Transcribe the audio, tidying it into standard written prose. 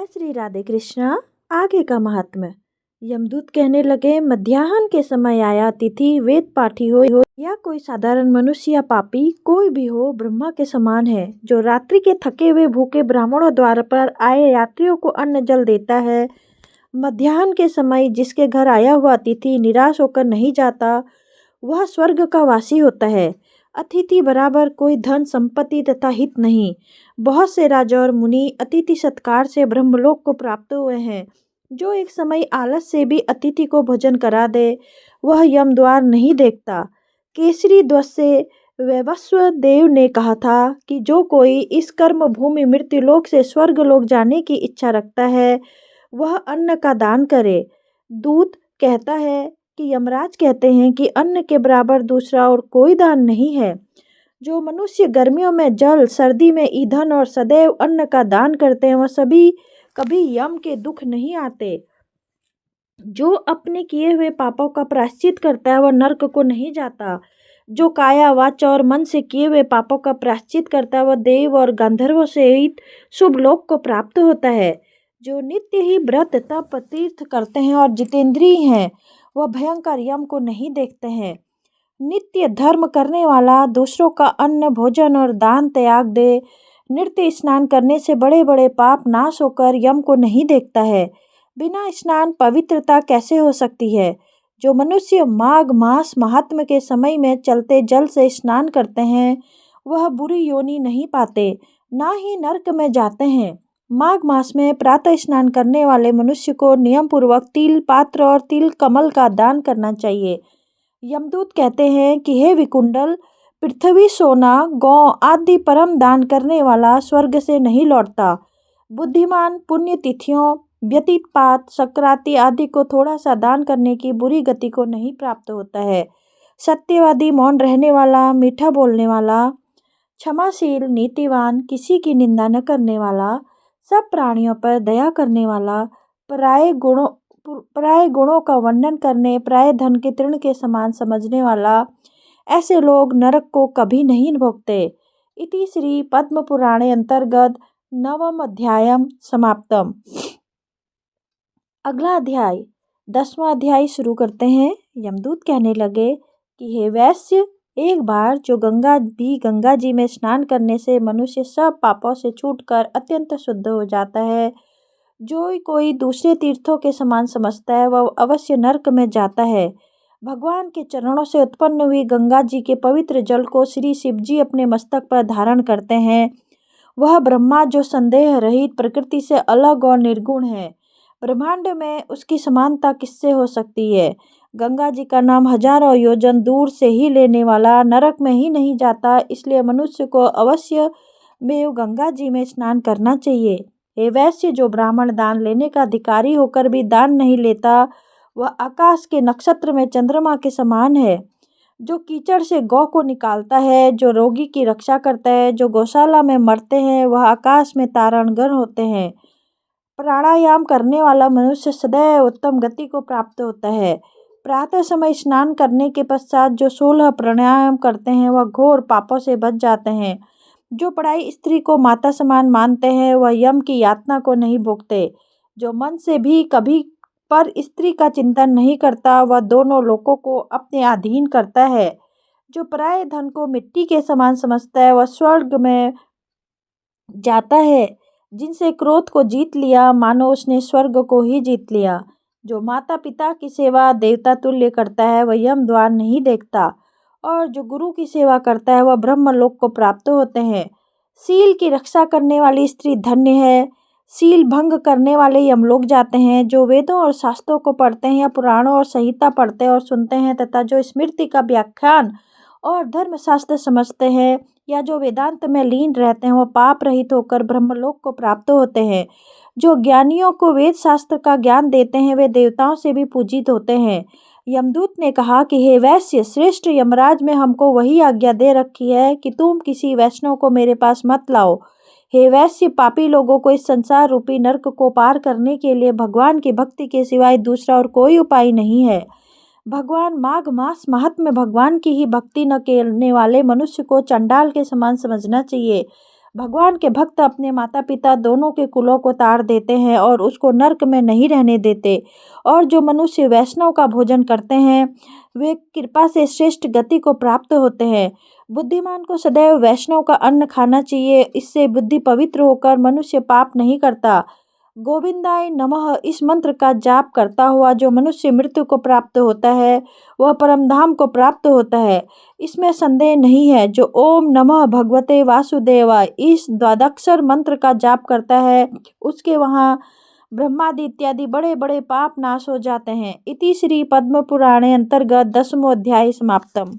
जय श्री राधे कृष्णा। आगे का महात्म्य। यमदूत कहने लगे, मध्याह्न के समय आया अतिथि, वेद पाठी हो या कोई साधारण मनुष्य या पापी, कोई भी हो, ब्रह्मा के समान है, जो रात्रि के थके हुए भूखे ब्राह्मणों द्वार पर आए यात्रियों को अन्न जल देता है। मध्याह्न के समय जिसके घर आया हुआ अतिथि निराश होकर नहीं जाता, वह स्वर्ग का वासी होता है। अतिथि बराबर कोई धन संपत्ति तथा हित नहीं। बहुत से राजा और मुनि अतिथि सत्कार से ब्रह्मलोक को प्राप्त हुए हैं। जो एक समय आलस से भी अतिथि को भोजन करा दे, वह यम द्वार नहीं देखता। केसरी ध्वज से वैवस्व देव ने कहा था कि जो कोई इस कर्म भूमि मृत्युलोक से स्वर्ग लोक जाने की इच्छा रखता है, वह अन्न का दान करे। दूत कहता है कि यमराज कहते हैं कि अन्न के बराबर दूसरा और कोई दान नहीं है। जो मनुष्य गर्मियों में जल, सर्दी में ईंधन और सदैव अन्न का दान करते हैं, वह सभी कभी यम के दुख नहीं आते। जो अपने किए हुए पापों का प्रायश्चित करता है, वह नरक को नहीं जाता। जो काया, वाचा और मन से किए हुए पापों का प्रायश्चित करता है, वह देव और गंधर्वों सहित शुभ लोक को प्राप्त होता है। जो नित्य ही व्रत, तप, तीर्थ करते हैं और जितेंद्रिय हैं, वह भयंकर यम को नहीं देखते हैं। नित्य धर्म करने वाला दूसरों का अन्न, भोजन और दान त्याग दे। नित्य स्नान करने से बड़े बड़े पाप नाश होकर यम को नहीं देखता है। बिना स्नान पवित्रता कैसे हो सकती है? जो मनुष्य माघ मास महात्म के समय में चलते जल से स्नान करते हैं, वह बुरी योनि नहीं पाते, ना ही नरक में जाते हैं। माघ मास में प्रातः स्नान करने वाले मनुष्य को नियम पूर्वक तिल पात्र और तिल कमल का दान करना चाहिए। यमदूत कहते हैं कि हे विकुंडल, पृथ्वी, सोना, गौ आदि परम दान करने वाला स्वर्ग से नहीं लौटता। बुद्धिमान पुण्य तिथियों, व्यतीतपात, सक्राति आदि को थोड़ा सा दान करने की बुरी गति को नहीं प्राप्त होता है। सत्यवादी, मौन रहने वाला, मीठा बोलने वाला, क्षमाशील, नीतिवान, किसी की निंदा न करने वाला, सब प्राणियों पर दया करने वाला, पराये गुणों का वर्णन करने, पराये धन के तृण के समान समझने वाला, ऐसे लोग नरक को कभी नहीं भोगते। इति श्री पद्म पुराणे अंतर्गत नवम अध्यायम समाप्तम। अगला अध्याय 10वां अध्याय शुरू करते हैं। यमदूत कहने लगे कि हे वैश्य, एक बार जो गंगा जी में स्नान करने से मनुष्य सब पापों से छूटकर अत्यंत शुद्ध हो जाता है। जो कोई दूसरे तीर्थों के समान समझता है, वह अवश्य नरक में जाता है। भगवान के चरणों से उत्पन्न हुई गंगा जी के पवित्र जल को श्री शिव जी अपने मस्तक पर धारण करते हैं। वह ब्रह्मा जो संदेह रहित, प्रकृति से अलग और निर्गुण है, ब्रह्मांड में उसकी समानता किससे हो सकती है? गंगा जी का नाम हजारों योजन दूर से ही लेने वाला नरक में ही नहीं जाता, इसलिए मनुष्य को अवश्य में गंगा जी में स्नान करना चाहिए। हे वैश्य, जो ब्राह्मण दान लेने का अधिकारी होकर भी दान नहीं लेता, वह आकाश के नक्षत्र में चंद्रमा के समान है। जो कीचड़ से गौ को निकालता है, जो रोगी की रक्षा करता है, जो गौशाला में मरते हैं, वह आकाश में तारणगण होते हैं। प्राणायाम करने वाला मनुष्य सदैव उत्तम गति को प्राप्त होता है। प्रातः समय स्नान करने के पश्चात जो 16 प्राणायाम करते हैं, वह घोर पापों से बच जाते हैं। जो पराई स्त्री को माता समान मानते हैं, वह यम की यातना को नहीं भोगते। जो मन से भी कभी पर स्त्री का चिंतन नहीं करता, वह दोनों लोकों को अपने अधीन करता है। जो पराये धन को मिट्टी के समान समझता है, वह स्वर्ग में जाता है। जिनसे क्रोध को जीत लिया, मानो उसने स्वर्ग को ही जीत लिया। जो माता पिता की सेवा देवता तुल्य करता है, वह यम द्वार नहीं देखता, और जो गुरु की सेवा करता है, वह ब्रह्मलोक को प्राप्त होते हैं। सील की रक्षा करने वाली स्त्री धन्य है। सील भंग करने वाले यमलोक जाते हैं। जो वेदों और शास्त्रों को पढ़ते हैं, या पुराणों और संहिता पढ़ते और सुनते हैं, तथा जो स्मृति का व्याख्यान और धर्मशास्त्र समझते हैं, या जो वेदांत में लीन रहते हैं, वह पाप रहित होकर ब्रह्मलोक को प्राप्त होते हैं। जो ज्ञानियों को वेद शास्त्र का ज्ञान देते हैं, वे देवताओं से भी पूजित होते हैं। यमदूत ने कहा कि हे वैश्य, श्रेष्ठ यमराज में हमको वही आज्ञा दे रखी है कि तुम किसी वैष्णव को मेरे पास मत लाओ। हे वैश्य, पापी लोगों को इस संसार रूपी नरक को पार करने के लिए भगवान की भक्ति के सिवाय दूसरा और कोई उपाय नहीं है। भगवान माघ मास महात्म्य, भगवान की ही भक्ति न करने वाले मनुष्य को चंडाल के समान समझना चाहिए। भगवान के भक्त अपने माता पिता दोनों के कुलों को ताड़ देते हैं और उसको नरक में नहीं रहने देते। और जो मनुष्य वैष्णव का भोजन करते हैं वे कृपा से श्रेष्ठ गति को प्राप्त होते हैं। बुद्धिमान को सदैव वैष्णव का अन्न खाना चाहिए, इससे बुद्धि पवित्र होकर मनुष्य पाप नहीं करता। गोविंदाय नमः इस मंत्र का जाप करता हुआ जो मनुष्य मृत्यु को प्राप्त होता है वह परमधाम को प्राप्त होता है, इसमें संदेह नहीं है। जो ओम नमः भगवते वासुदेवाय इस द्वादक्षर मंत्र का जाप करता है उसके वहाँ ब्रह्मादि इत्यादि बड़े बड़े पाप नाश हो जाते हैं। इति श्री पद्म पुराणे अंतर्गत 10वां अध्याय समाप्तम।